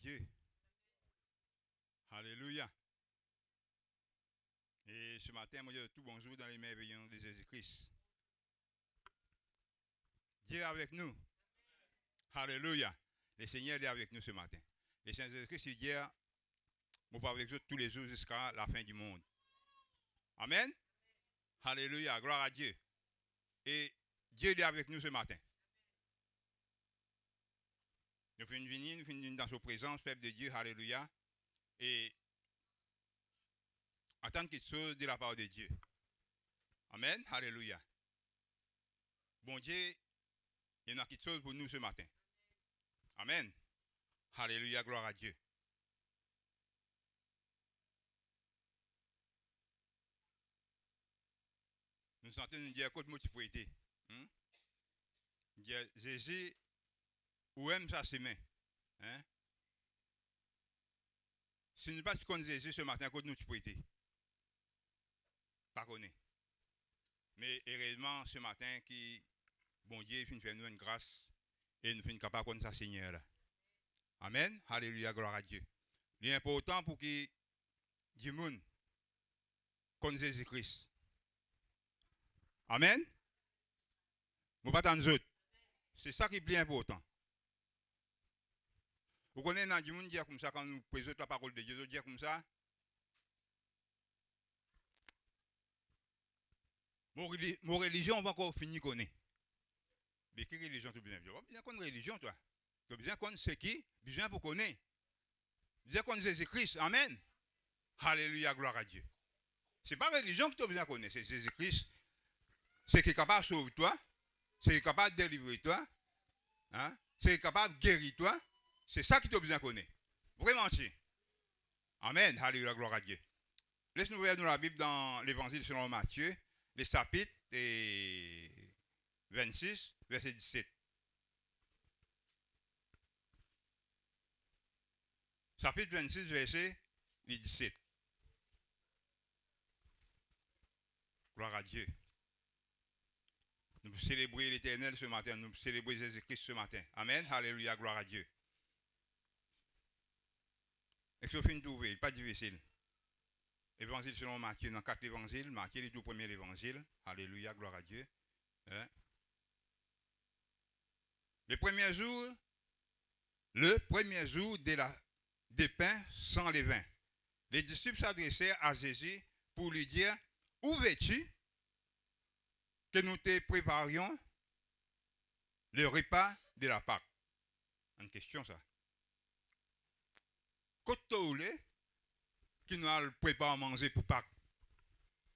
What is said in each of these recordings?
Dieu. Alléluia. Et ce matin, moi, je dis tout bonjour dans les merveilleux de Jésus-Christ. Dieu est avec nous. Alléluia. Le Seigneur est avec nous ce matin. Le Seigneur Jésus-Christ, il dit, on va avec vous tous les jours jusqu'à la fin du monde. Amen. Alléluia. Gloire à Dieu. Et Dieu est avec nous ce matin. Nous venons dans sa présence, peuple de Dieu. Alléluia. Et attendre quelque chose de la part de Dieu. Amen. Alléluia. Bon Dieu, il y a quelque chose pour nous ce matin. Amen. Alléluia. Gloire à Dieu. Nous sentons nous dire côté motif pour aider. Jésus, où aime sa semaine. Hein? Si nous ne pas connaissons Jésus ce matin, côté nous pour aider. Pas connaît. Mais heureusement, ce matin, qui, bon Dieu, il fait nous une grâce et nous sommes capables de connaître sa Seigneur. Là. Amen. Alléluia, gloire à Dieu. Il est important pour que du monde connaisse Jésus-Christ. Amen. Nous ne pas nous autres. C'est ça qui est plus important. Vous connaissez dans le monde dire comme ça quand nous présentons la parole de Dieu, dire comme ça. Mon religion, on va encore finir connaître. Mais quelle religion tu as besoin? Tu as besoin de religion, toi. Tu as besoin de ce qui? Besoin pour connaître. Tu as besoin de Jésus-Christ. Amen. Alléluia, gloire à Dieu. Ce n'est pas la religion que tu as besoin de connaître, c'est Jésus-Christ. C'est qui est capable de sauver toi. C'est qui est capable de délivrer toi. Hein? C'est qui est capable de guérir toi. C'est ça que tu as besoin de connaître. Vraiment. Amen. Alléluia, gloire à Dieu. Laisse-nous voir dans la Bible dans l'évangile selon Matthieu, les chapitres 26, verset 17. Chapitre 26, verset 17. Gloire à Dieu. Nous célébrons l'Éternel ce matin. Nous célébrons Jésus-Christ ce matin. Amen. Alléluia. Gloire à Dieu. Et que vous finissez de trouver, pas difficile. Évangile selon Matthieu, dans 4 évangiles. Matthieu est le tout premier évangile. Alléluia. Gloire à Dieu. Hein? Le premier jour des pains sans levain, les disciples s'adressaient à Jésus pour lui dire, où veux-tu que nous te préparions le repas de la Pâque? Une question ça. Quand tu voulais qui nous a préparé à manger pour Pâques,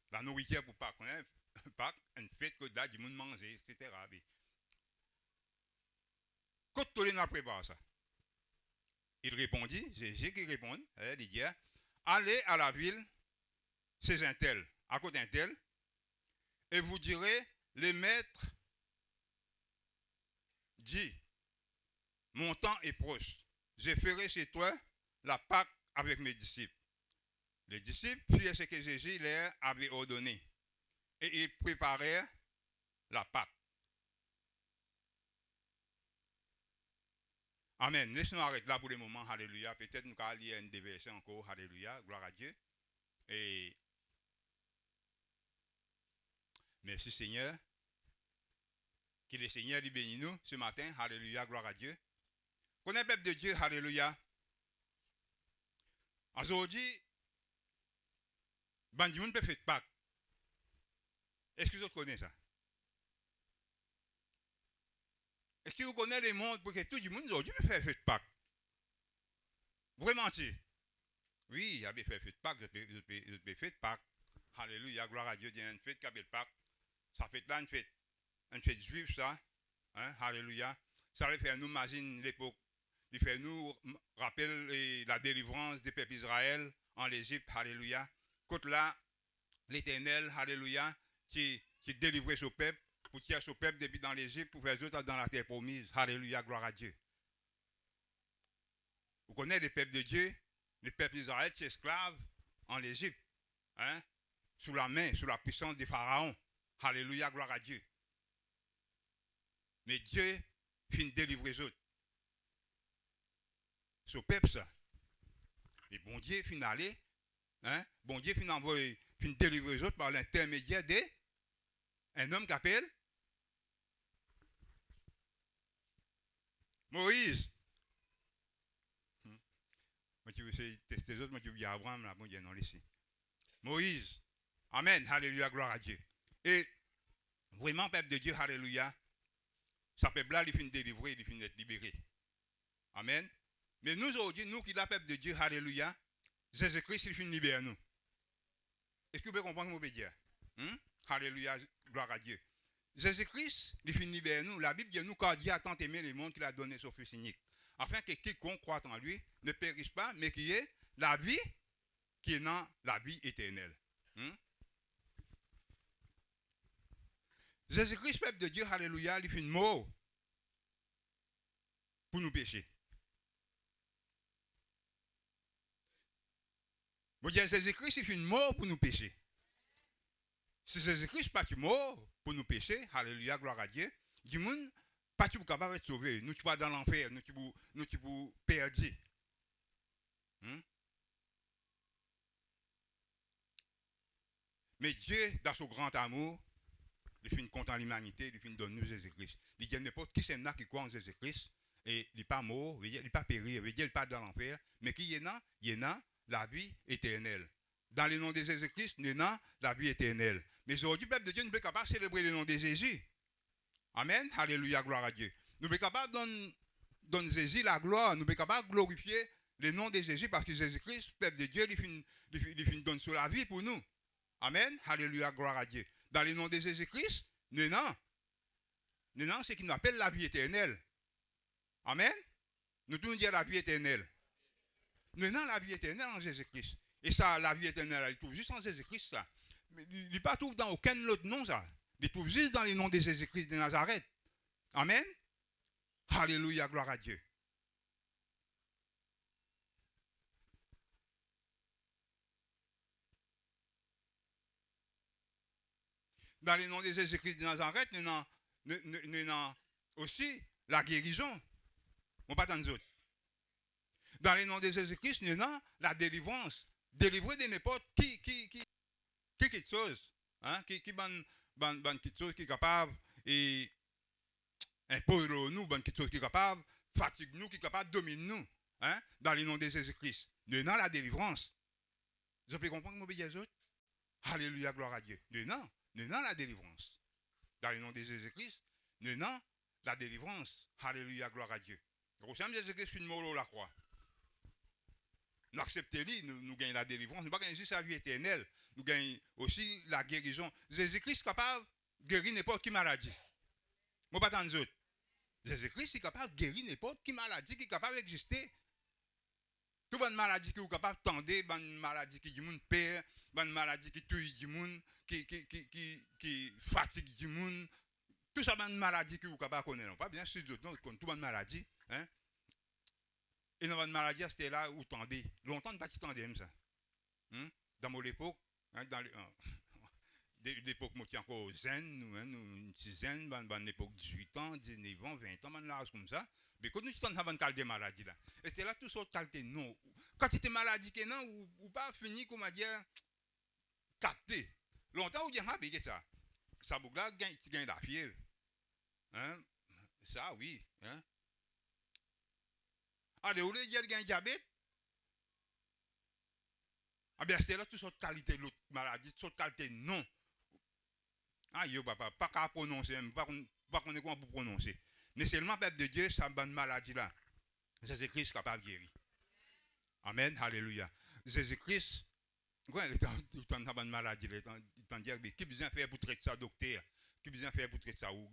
la nourriture pour Pâques, hein? Pâques, une fête que là, du monde manger, etc. Quand tu nous a préparé ça, il répondit, Jésus qui répond, il dit, allez à la ville, c'est un tel, à côté d'un tel, et vous direz, le maître dit, mon temps est proche, je ferai chez toi la Pâque avec mes disciples. Les disciples firent ce que Jésus leur avait ordonné, et ils préparèrent la Pâque. Amen. Laissez-nous arrêter là pour le moment. Alléluia. Peut-être nous allons lire une des versets encore. Alléluia. Gloire à Dieu. Et merci Seigneur. Que le Seigneur lui bénisse nous ce matin. Alléluia. Gloire à Dieu. Qu'on est peuple de Dieu. Alléluia. Aujourd'hui, Bandimoun peut faire Pâques. Est-ce que vous connaissez ça? Est-ce que vous connaissez le monde pour que tout le monde aujourd'hui peut faire fête Pâques? Vraiment, oui, il y a des fêtes Pâques, je peux faire Pâques. Alléluia, gloire à Dieu, il y a une fête qui s'appelle Pâques. Ça fait là une fête juive, ça. Hein? Alléluia. Ça va faire nous imaginer l'époque. Il fait nous rappeler la délivrance des peuples d'Israël en Égypte. Alléluia. Quand là, l'Éternel, alléluia, qui délivrait son peuple, pour tirer son peuple depuis dans l'Égypte, pour faire autres dans la terre promise. Alléluia, gloire à Dieu. Vous connaissez les peuples de Dieu, les peuples d'Israël qui sont esclaves en Égypte, hein, sous la main, sous la puissance des pharaons. Alléluia, gloire à Dieu. Mais Dieu finit de délivrer les autres. ce peuple ça. Et bon Dieu fin aller, hein? Bon Dieu fin envoyer, fin délivrer les autres par l'intermédiaire d'un homme qui appelle Moïse. Moi, tu veux tester les autres, moi, tu veux dire Abraham, là, bon Dieu, non, ici. Moïse. Amen. Alléluia, gloire à Dieu. Et vraiment, peuple de Dieu, alléluia, ça peuple là, il finit délivrer, il finit d'être libéré. Amen. Mais nous, aujourd'hui, nous qui sommes peuple de Dieu, alléluia, Jésus-Christ, il finit libérer nous. Est-ce que vous pouvez comprendre ce que je veux dire? Alléluia, gloire à Dieu. Jésus-Christ, il finit libérer nous. La Bible dit nous, car Dieu a tant aimé le monde qu'il a donné son Fils unique, afin que quiconque croit en lui ne périsse pas, mais qu'il y ait la vie, qui est dans la vie éternelle. Jésus-Christ, peuple de Dieu, alléluia, il fait une mort pour nous pécher. Vous dire Jésus-Christ, il fait une mort pour nous pécher. Si Jésus-Christ n'est pas mort pour nous pécher, alléluia, gloire à Dieu, du monde, pas capable de sauver. Nous ne sommes pas dans l'enfer, nous sommes perdus. Mais Dieu, dans son grand amour, il fait une compte en l'humanité, il fait une donne nous Jésus-Christ. Il dit n'importe qui c'est là qui croit en Jésus-Christ, et il n'est pas mort, il n'est pas péri, il n'est pas dans l'enfer, mais qui est là, il est là la vie éternelle. Dans le nom de Jésus-Christ, il est là la vie éternelle. Mais aujourd'hui, le peuple de Dieu, nous sommes capables de célébrer le nom de Jésus. Amen. Alléluia, gloire à Dieu. Nous sommes capables de donner Jésus la gloire, nous sommes capables de glorifier le nom de Jésus parce que Jésus-Christ, le peuple de Dieu, il fait donne sur la vie pour nous. Amen. Alléluia, gloire à Dieu. Dans le nom de Jésus-Christ, nous non, c'est qui nous appelle la vie éternelle. Amen. Nous devons dire la vie éternelle. Nous non, la vie éternelle en Jésus-Christ. Et ça, la vie éternelle, elle trouve juste en Jésus-Christ, ça. Mais il n'est pas trouve dans aucun autre nom, ça. Il trouve juste dans le nom de Jésus-Christ de Nazareth. Amen. Alléluia, gloire à Dieu. Dans le nom de Jésus-Christ de Nazareth, nous avons aussi la guérison. On pas dans nous autres. Dans le nom de Jésus-Christ, nous avons la délivrance. Délivrer de n'importe qui quelque chose. Hein? Qui ban quelque chose qui est capable et impose nous, ban quelque chose qui est capable, fatigue nous, qui est capable de dominer nous. Hein? Dans le nom de Jésus-Christ. Nous avons la délivrance. Vous pouvez comprendre mon béni autres? Alléluia, gloire à Dieu. Nous avons la délivrance. Dans le nom de Jésus-Christ, nous avons la délivrance. Alléluia, gloire à Dieu. Au sein de Jésus-Christ, c'est une mort la croix. Nous acceptons, nous gagnons la délivrance. Nous ne gagnons pas juste la vie éternelle. Nous gagnons aussi la guérison. Jésus-Christ est capable de guérir n'importe quelle maladie. Moi, pas tant d'autres. Jésus-Christ est capable de guérir n'importe quelle maladie qui est capable d'exister. Toute bonne maladie qui est capable de tendre, bonne maladie qui dit monde père, bonne maladie qui tue du monde, qui fatigue du monde. Tout ça, bonne maladie qui est capable de connaître. Pas bien sûr, d'autres, non, toute bonne maladie. Hein? Et dans une maladie, c'était là où tendez. Longtemps, pas tendez comme ça. Dans mon époque, hein, dans l'époque, moi, qui encore zen, nous, une zen, dans l'époque 18 ans, 19 ans, 20 ans, dans l'âge comme ça. Mais quand nous sommes dans une qualité de maladie là, et c'était là tout sorte de qualité non. Quand tu es maladie, non, ou pas fini, comment dire, capté. Longtemps, on dit, ah, mais ça. Ça, là, tu gagnes la fièvre. Hein? Ça, oui. Hein? Allez, au lieu de gagner diabète, ah bien, c'est là toute sorte de qualité, l'autre maladie, toute sorte de qualité, non. Ah, yo, papa, pas qu'à prononcer, pas qu'on est comment pour prononcer. Mais seulement, peuple de Dieu, ça bonne maladie là. Jésus-Christ est capable de guérir. Amen, alléluia. Jésus-Christ, quand il est dans bonne maladie, il est en dire, qui besoin faire pour traiter ça, docteur? Qui besoin faire pour traiter ça, ou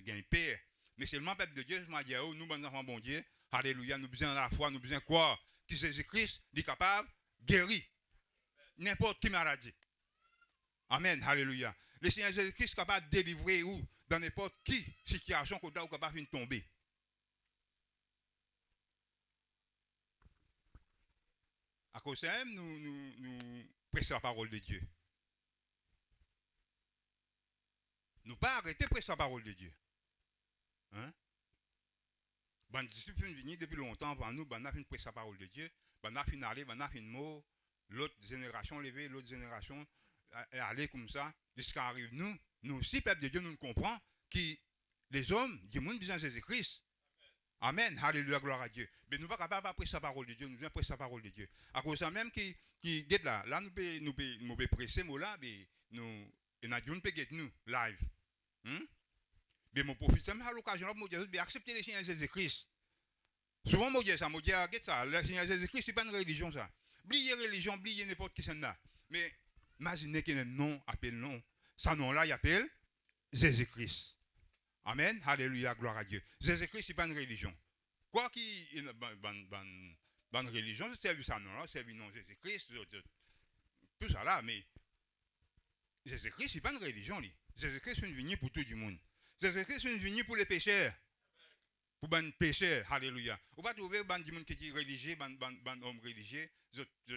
gagne père? Mais seulement, peuple de Dieu, je m'ai dit, nous, bon enfants, bon Dieu, alléluia, nous besoin de la foi, nous besoin de croire que Jésus-Christ est capable de guérir n'importe quelle maladie. Amen, alléluia. Le Seigneur Jésus-Christ est capable de délivrer ou dans n'importe quelle situation qu'on est capable de tomber. À cause de ça, nous prêchons la parole de Dieu. Nous ne pas arrêter de prêcher la parole de Dieu. Hein? Les disciples sont venus depuis longtemps avant nous, on a fait prêcher la parole de Dieu, on a fait aller, on a fait mot, l'autre génération levée, l'autre génération aller comme ça, jusqu'à arriver nous aussi, peuple de Dieu, nous comprenons que les hommes, du monde besoin de Jésus-Christ. Amen, alléluia, gloire à Dieu. Mais nous ne sommes pas capables de prêcher la parole de Dieu, nous devons prêcher la parole de Dieu. À cause de ça même qui est là, nous pouvons presser ce là, mais nous, et nous pouvons nous, live. Mais mon profite, à l'occasion, je dis, accepter le Seigneur Jésus-Christ. Souvent, je dis ça, le Seigneur Jésus-Christ, ce n'est pas une religion, ça. Oubliez religion, oubliez n'importe qui c'est là. Mais imaginez qu'il y a un nom, appelle non. Ce nom-là, il appelle Jésus-Christ. Amen, alléluia, gloire à Dieu. Jésus-Christ, ce n'est pas une religion. Quoi qu'il y ait une religion, c'est vu ça, non, c'est vu non Jésus-Christ, tout ça là, mais Jésus-Christ, ce n'est pas une religion. Jésus-Christ est venu pour tout le monde. Jésus-Christ est venu pour les pécheurs. Pour les pécheurs, alléluia. Vous ne pouvez pas trouver des gens qui sont religieux, des hommes religieux,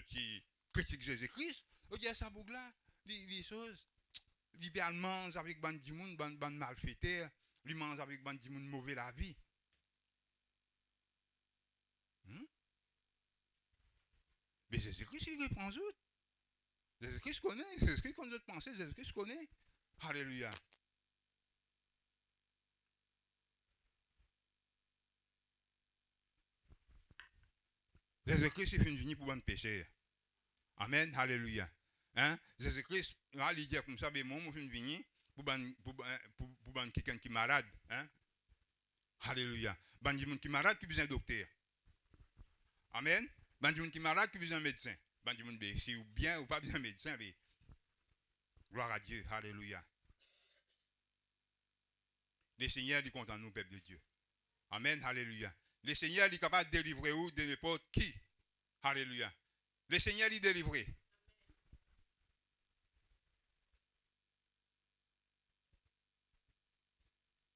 qui critiquent Jésus-Christ. Vous dites ça pour là, les choses, libéralement avec des gens, des malfaiteurs, ils mangent avec des gens mauvais la vie. Mais Jésus-Christ, il reprend tout. Jésus-Christ connaît, Jésus-Christ connaît notre pensée, Jésus-Christ connaît. Alléluia. Jésus-Christ est venu pour un péché. Amen, alléluia. Jésus-Christ, il dit comme ça, mais moi, je suis venu pour quelqu'un qui est malade. Alléluia. Ban gens qui est malade, qui a besoin d'un docteur. Amen. Ban gens qui est malade, qui a besoin d'un médecin. Ban gens si ou bien ou pas besoin d'un médecin, mais gloire à Dieu. Alléluia. Le Seigneur est content nous, peuple de Dieu. Amen, alléluia. Le Seigneur est capable de délivrer ou de n'importe qui. Alléluia. Le Seigneur est délivré.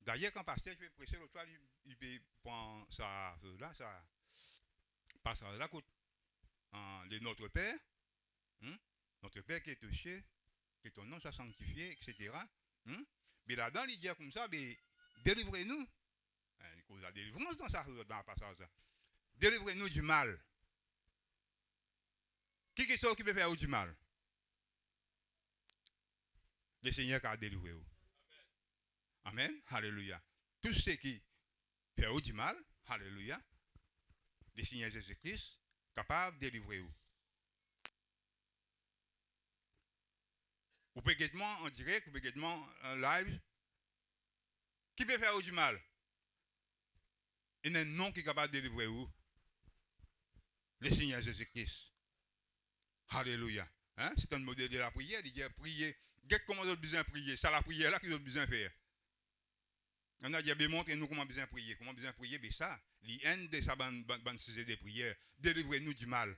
D'ailleurs, quand pasteur, je vais prêcher l'autre fois, il peut prendre ça là, ça passe là, notre Père, notre Père qui est touché, que ton nom soit sanctifié, etc. Mais là-dedans, il dit comme ça, mais délivrez-nous. Il cause la délivrance dans le passage. Délivrez-nous du mal. Qui est ce qui peut faire du mal? Le Seigneur qui a délivré. Amen. Alléluia. Tout ce qui fait du mal, alléluia, le Seigneur Jésus-Christ capable de délivrer. Ou peut être en direct, ou peut être en live. Qui peut faire du mal? Il y a un nom qui est capable de délivrer vous. Le Seigneur Jésus-Christ. Alléluia. C'est un modèle de la prière. Il dit prier. Comment vous avez besoin de prier? C'est la prière là que vous avez besoin de faire. On a dit, montrez-nous comment besoin de prier. Comment besoin de prier? Mais ça, l'IN de sa bande sujet des prières. Délivrez-nous du mal.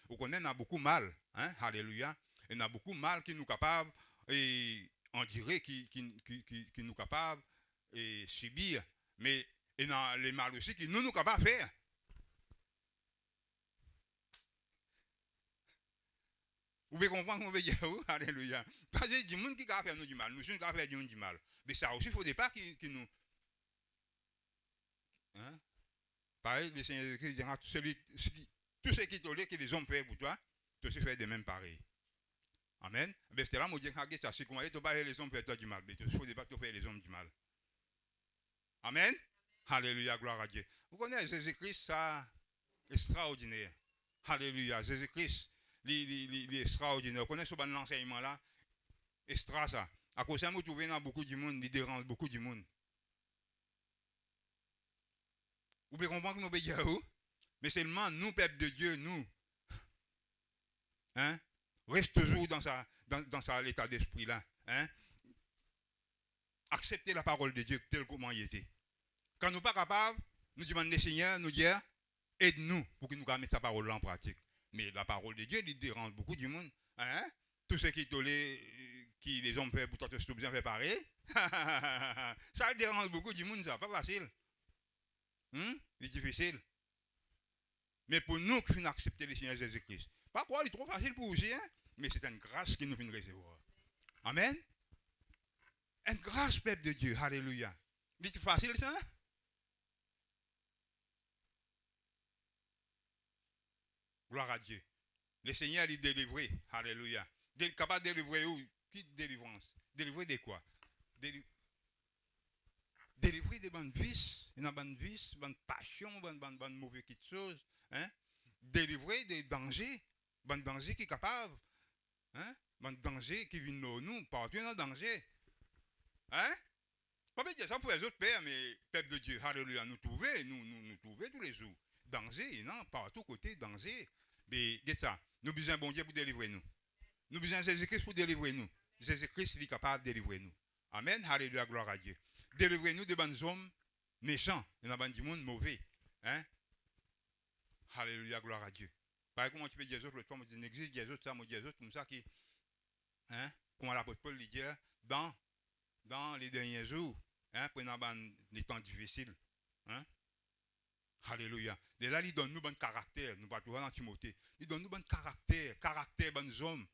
Vous connaissez, on a beaucoup de mal. Alléluia. Il y a beaucoup de mal qui nous capables, et on dirait qui nous capables de subir. Mais il y a les mal aussi qui nous capables de faire. Vous pouvez comprendre qu'on veut dire, alléluia. Parce que du monde qui va faire nous du mal, nous sommes capables de faire du mal. Mais ça aussi, il ne faut pas qui nous. Pareil, le Seigneur Jésus-Christ dira tout ce qui tolère que les hommes font pour toi, tu aussi fais de même pareil. Amen. Mais c'est là que je dis que c'est comment tu ne pas les hommes faire toi du mal, mais il ne faut pas faire les hommes du mal. Amen. Alléluia, gloire à Dieu. Vous connaissez Jésus-Christ, ça, extraordinaire. Alléluia, Jésus-Christ, il est extraordinaire. Vous connaissez ce l'enseignement là? Extra ça. À cause de ça, vous trouvez dans beaucoup du monde, il dérange beaucoup du monde. Vous pouvez comprendre que nous obéissons, mais seulement nous, peuple de Dieu, nous, reste toujours dans l'état d'esprit là. Acceptez la parole de Dieu telle comment il était. Quand nous ne sommes pas capables, nous demandons le Seigneur, nous dire, aide-nous pour que nous mettions sa parole là en pratique. Mais la parole de Dieu, il dérange beaucoup du monde. Tout ce qui tolère, qui les hommes font pour tenter de bien faire pareil, ça dérange beaucoup du monde, ça, pas facile. C'est difficile. Mais pour nous qui finissons accepter le Seigneur Jésus-Christ, pas quoi, il est trop facile pour vous, mais c'est une grâce qui nous finit recevoir. Amen. Une grâce, peuple de Dieu. Alléluia. C'est facile ça? Gloire à Dieu. Le Seigneur est délivré. Alléluia. Capable de délivrer où? Qui délivrance? Délivrer de quoi? Délivrer des bonnes vices, une bonne vice, bonne passion, bonne mauvaise chose. Hein? Délivrer des dangers, bon danger qui est capable. Hein? Bon danger qui vient de nous, partout dans le danger. Hein? Pas bien dire ça pour les autres pères, mais peuple de Dieu, alléluia, nous trouver, nous trouver tous les jours. Danger, non, partout côté, danger. Mais, qu'est-ce ça? Nous besoin bon Dieu pour délivrer nous. Nous besoin Jésus-Christ pour délivrer nous. Jésus-Christ est capable de délivrer nous. Amen, alléluia, gloire à Dieu. Délivrer-nous des bons hommes méchants, et des bons monde mauvais. Hein? Alléluia, gloire à Dieu. Par exemple, tu peux dire autres, l'autre fois, je n'existe des autres, ça, moi, des autres, comme ça, qui, hein, comme l'apôtre Paul le dit, dans les derniers jours, hein, pendant les temps difficiles. Hein? Alléluia. Et là, il donne nous bon caractère. Nous parlons dans Timothée. Il donne nous bon caractère, bons hommes.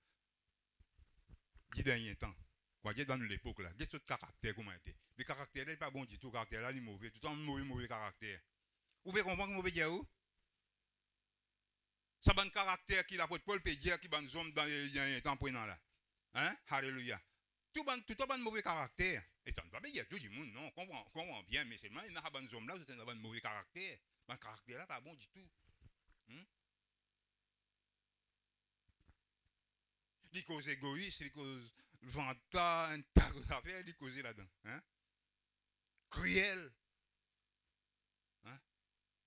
Du dernier temps. Quoi dire dans l'époque là. Qu'est-ce que caractère comment était? Le caractère là, il n'est pas bon du tout. Le caractère là, il est mauvais. Tout le temps, mauvais caractère. Vous pouvez comprendre comment dire où? Ça bon caractère qui l'apôtre Paul peut dire qui bon hommes dans les derniers temps prenant là. Hein? Alléluia. Tout bon mauvais caractère. Et ça ne va pas dire tout le monde, non. On comprend bien, mais seulement il y a des bons hommes là, c'est un mauvais caractère. Le caractère là, pas bon du tout. Il cause égoïste, il cause vantard, un tas d'affaires, il cause là-dedans. Hein? Cruel. Hein?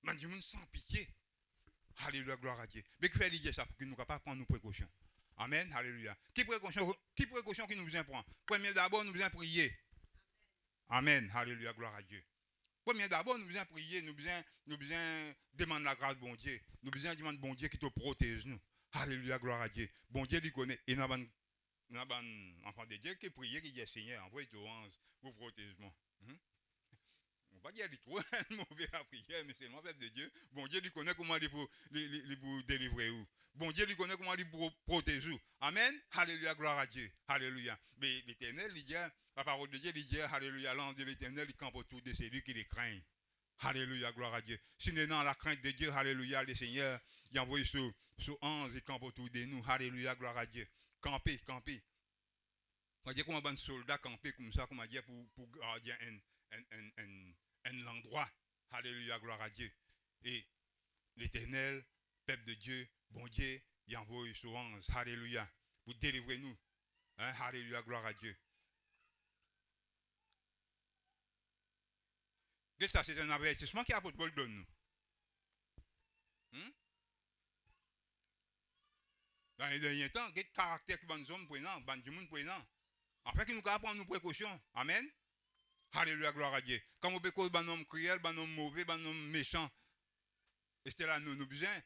Mais du monde sans pitié. Alléluia, gloire à Dieu. Mais que fait dire ça pour que nous ne pas prendre nos précautions? Amen, alléluia. Qui précaution qui nous besoin prendre? Premier d'abord, nous besoin prier. Amen, alléluia, gloire à Dieu. Premier d'abord, nous besoin prier, nous besoin demander la grâce bon Dieu. Nous besoin demander bon Dieu qui te protège nous. Alléluia, gloire à Dieu. Bon Dieu lui connaît. Et nous avons un enfant de Dieu qui prie, qui dit Seigneur, envoie ton ange pour protéger-moi. On va pas dire qu'il est trop mauvais la prière, mais c'est le peuple de Dieu. Bon Dieu lui connaît comment il pour délivrer ou. Bon Dieu lui connaît comment il pour protéger. Amen. Alléluia, gloire à Dieu. Alléluia. Mais l'Éternel, il dit, la parole de Dieu, il dit, Alléluia, l'ange de l'Éternel, il campe autour de celui qui les craint. Alléluia, gloire à Dieu. Si nous dans la crainte de Dieu, Alléluia, le Seigneur, il envoie ce ange, il campe autour de nous. Alléluia, gloire à Dieu. Camper. On va dire comment un soldat camper comme ça, comment dire pour garder un endroit. Alléluia, gloire à Dieu. Et l'Éternel, peuple de Dieu, bon Dieu, il envoie ce ange. Alléluia. Pour délivrer nous. Hein? Alléluia, gloire à Dieu. Et ça, c'est un avertissement qui l'apôtre Paul donne nous. Dans les derniers temps, quel caractère que bon hommes prenant, bon du monde prenant. Afin que nous puissions prendre nos précautions. Amen. Alléluia, gloire à Dieu. Quand on peut cause bon homme cruel, bon homme mauvais, bon homme méchant. Et c'est là, nous besoin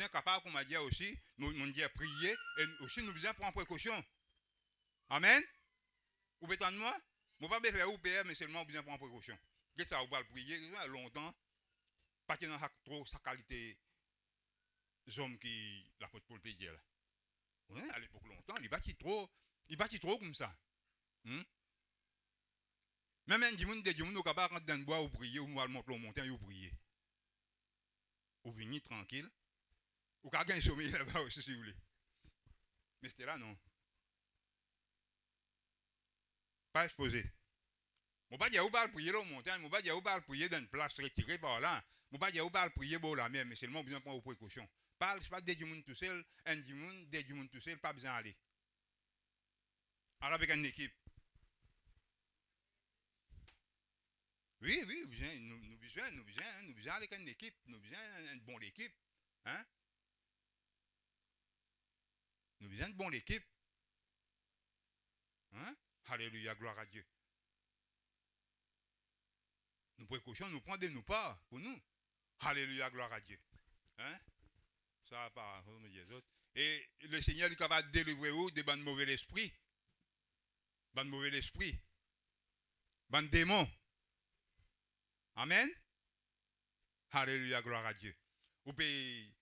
capables, comme on dit aussi, nous dire prier, et aussi nous besoin prendre précaution. Amen. Vous pouvez entendre moi? Je ne vais pas faire ou père, mais seulement besoin prendre précaution. Qu'est-ce que ça, vous pouvez prier longtemps, pas qu'il y a trop sa qualité, les hommes qui, l'apôtre Paul peut dire là. Ouais, à l'époque longtemps, il bâtit trop comme ça. Même un dimanche, des dimanches, nous sommes capables de bois ou prier, ou nous allons monter en montagne ou prier. Ou venir tranquille. Ou qu'à gagner sommeil là-bas aussi, si vous voulez. Mais c'était là, non. Pas exposé. Je ne vais pas dire où va prier là en montagne, je ne vais pas dire où va prier dans une place retirée par là. Je ne vais pas dire où va prier pour la mer, mais seulement besoin de prendre aux précautions. Pas des dimanches tout seul, un dimanche, des dimanches tout seul, pas besoin d'aller. Alors avec une équipe. Oui, nous besoin avec une équipe, nous besoin une bonne équipe. Hein? Nous besoin une bonne équipe. Hein? Alléluia, gloire à Dieu. Nous précautions, nous prenons de nous pas pour nous. Alléluia, gloire à Dieu. Hein? Ça par les autres. Et le Seigneur est capable de délivrer où des bandes mauvais esprits. Bandes mauvais esprits. Bandes démons. Amen. Alléluia, gloire à Dieu. Vous pouvez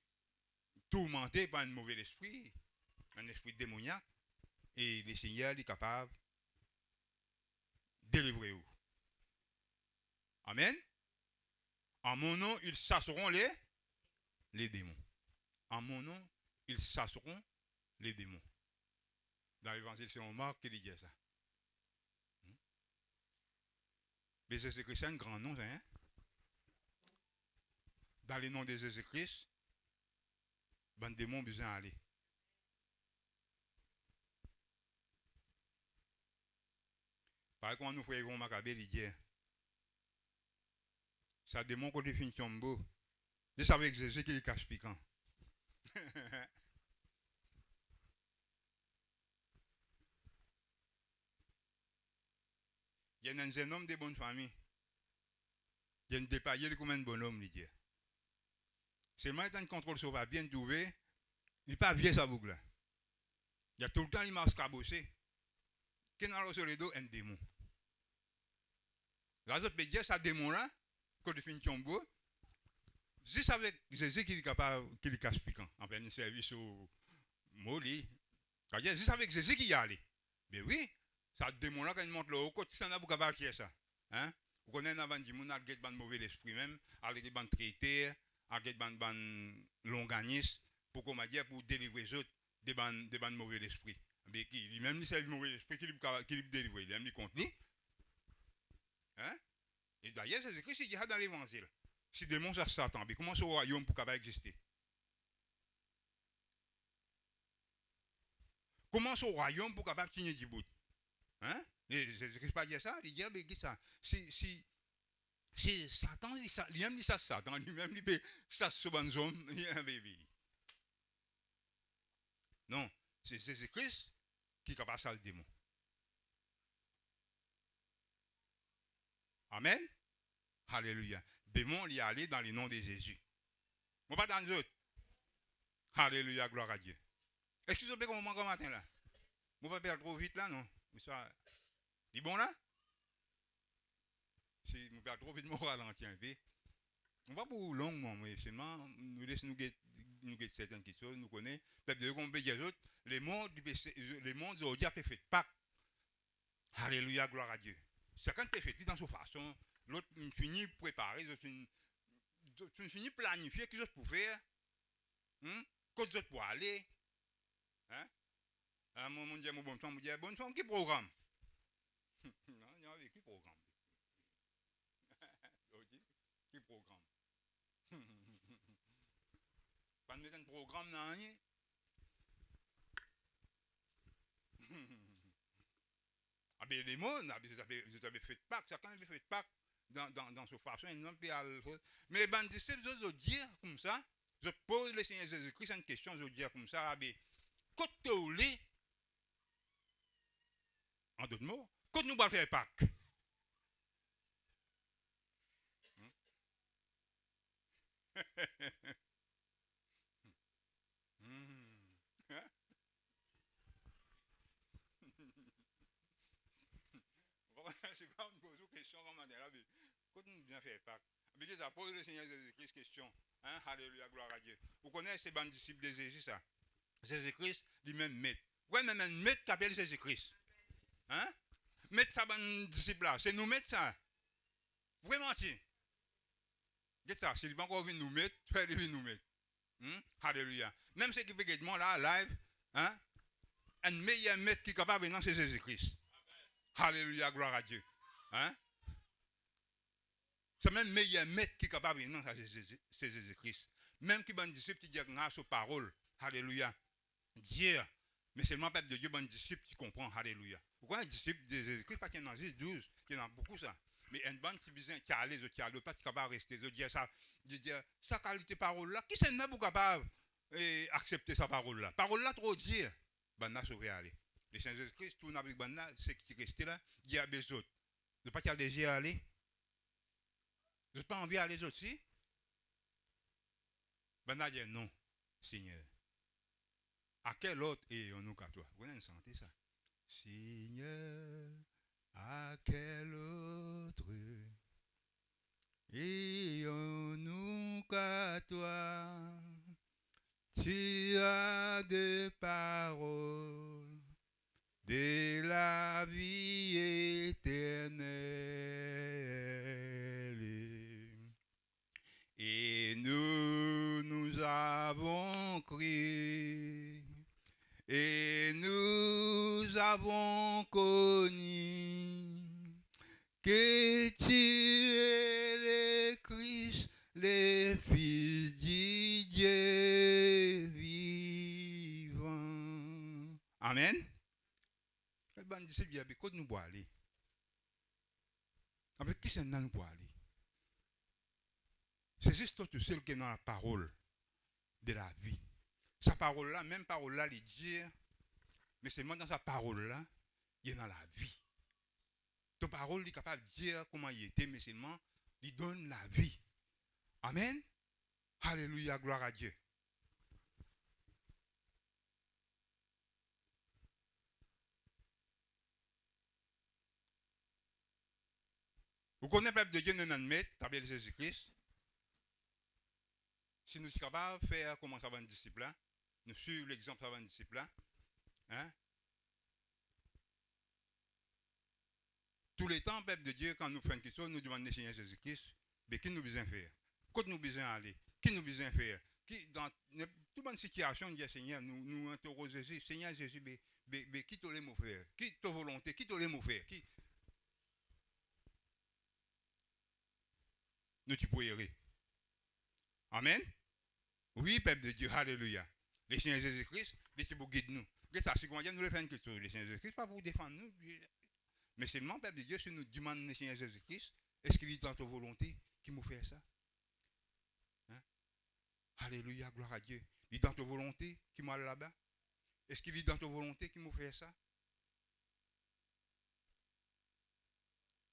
tourmenter par un mauvais esprit, un esprit démoniaque, et le Seigneur est capable de délivrer vous. Amen. En mon nom, ils chasseront les démons. En mon nom, ils chasseront les démons. Dans l'évangile, c'est Marc qui dit ça. Mais Jésus-Christ, c'est un grand nom, hein? Dans le nom de Jésus-Christ, ben démons besoin d'aller. Par exemple, nous frères Macabé, il dit, ça démon qu'on définit comme beau. Je savais que Jésus qui est cache piquant. Il y a un jeune homme de bonne famille. Il y a un dépaillé comme un bonhomme, il dit. C'est maintenant un contrôle sur va bien trouvé, il n'est pas vieux sa boucle. Il y a tout le temps, il m'a cabossé. Qui n'a sur les dos, un démon. La autre peut dire, ça démon-là, qu'on définit comme beau, juste avec Jésus qui est capable, qui est cache piquant, en fait, un service au Moli. Juste avec Jésus qui y allé. Mais oui, ça démon-là, quand il monte le haut, quand il en a pour capable faire ça. Hein? Vous connaissez avant du monde, il y a un mauvais esprit même, avec des bandes traitées, avec des bandes longanistes, pour qu'on m'a dit, pour délivrer les autres des bandes mauvais esprit. Mais qui, même c'est le mauvais esprit qui lui délivre, il aime lui contre lui. Hein? Et d'ailleurs, c'est écrit, c'est dit dans l'évangile. Si démon, ça Satan, mais comment ce royaume pour capable exister? Comment ce royaume pour capable signer du bout? Hein? Jésus-Christ pas dire ça, il dit, mais dit ça. Si Satan, il aime ça, Satan, lui-même, il peut ça sur un homme, il a un bébé. Non, c'est Jésus-Christ qui est capable de ça le démon. Amen? Alléluia. Démon, il est allé dans le nom de Jésus. Moi, pas dans les autres. Alléluia, gloire à Dieu. Est-ce que vous avez comment on matin là? Moi, pas perdre trop vite là, non? Il est bon là? Si nous perdons trop vite, nous ralentir un peu. On va pour longuement, mais seulement nous laissons nous guetter certaines choses, nous connaissons. Peuple de qu'on les autres, les mondes aujourd'hui a fait Pâques. Alléluia, gloire à Dieu. Chacun fait fait dans sa façon. L'autre finit préparé, l'autre finit planifié, qu'est-ce pour faire? Qu'est-ce que pour aller? Hein? À un moment, je dis, bonne femme, qui programme? Non, il y a qui programme? Qui programme? Pas de mettre un programme dans rien. Ah ben les mots, vous avez fait Pâques, chacun avait fait Pâques dans ce façon, et non mais ben, je dire comme ça, je pose le Seigneur Jésus-Christ une question, je dis comme ça, ben, quand tu es en d'autres mots, quand nous allons faire Pâques? Je vais me poser une question comme ça, quand nous allons faire Pâques? Mais je pose le Seigneur Jésus-Christ question. Hein? Alléluia, gloire à Dieu. Vous connaissez ces bandes disciples de Jésus, ça? Jésus-Christ, lui-même maître. Ouais, même un maître qui appelle Jésus-Christ. Hein? Mettre ça dans le disciple là, c'est nous mettre ça. Vraiment, tiens. Qu'est-ce ça? Si il va encore venir nous mettre, faire venir nous mettre. Alléluia. Même ceux qui peuvent là, live, hein? Un meilleur maître qui est capable maintenant, c'est Jésus-Christ. Alléluia, gloire à Dieu. Hein? C'est même meilleur maître qui est capable maintenant, c'est Jésus-Christ. Même qui est un disciple qui dit grâce aux paroles. Alléluia. Dieu. Mais seulement peuple de Dieu, un disciple qui comprend. Alléluia. Pourquoi un disciple de Jésus-Christ, parce qu'il y en a 10, 12, il y en a beaucoup ça. Mais une bande qui besoin qui allait, qui allait, pas capable de rester, de dire ça, de dire sa qualité parole là, qui c'est pas capable d'accepter sa parole là. Parole là trop dire, ben n'a sauvé aller. Le Seigneur Jésus-Christ tourne avec ben là, c'est qui resté là, dit à des autres. De pas qu'il y a déjà aller. De pas envie à les autres si. Ben là dit non, Seigneur. À quel autre ayons-nous qu'à toi? Vous avez senti ça? Seigneur, à quel autre ayons-nous qu'à toi? Tu as des paroles de la vie éternelle. Et nous avons crié. Et nous avons connu que tu es le Christ, le Fils du Dieu vivant. Amen. Le bon disciple dit, avec quoi nous pouvons aller? Avec qui c'est nous pouvons aller? C'est juste tout seul qui est dans la parole de la vie. Sa parole-là, même parole-là, il dit, mais seulement dans sa parole-là, il est dans la vie. Ton parole, il est capable de dire comment il était, mais seulement, il donne la vie. Amen. Alléluia, gloire à Dieu. Vous connaissez le peuple de Dieu, nous admettons, t'appelles Jésus-Christ. Si nous sommes capables de faire comment ça va un disciple là, nous suivons l'exemple ça va un disciple là, hein? Tous les temps, peuple de Dieu, quand nous faisons une question, nous demandons au Seigneur Jésus-Christ, mais qui nous besoin faire? Quand nous besoin aller? Qui nous besoin faire? Qui, dans toute bonne situation, nous disons Seigneur, nous interrogeons Jésus, Seigneur Jésus, mais qui t'aurait mot faire? Qui ta volonté? Qui t'aurait mot faire? Qui? Nous tu peux errer. Amen. Oui, peuple de Dieu, alléluia. Le Seigneur Jésus-Christ, il est pour guider nous. Et ça, c'est comment nous le faisons quelque chose. Le Seigneur Jésus-Christ, pas pour défendre nous. Mais seulement, peuple de Dieu, si nous demandons le Seigneur Jésus-Christ, est-ce qu'il est dans ta volonté qui nous fait ça? Hein? Alléluia, gloire à Dieu. Il est dans ta volonté qui m'a là-bas? Est-ce qu'il est dans ta volonté qui nous fait ça?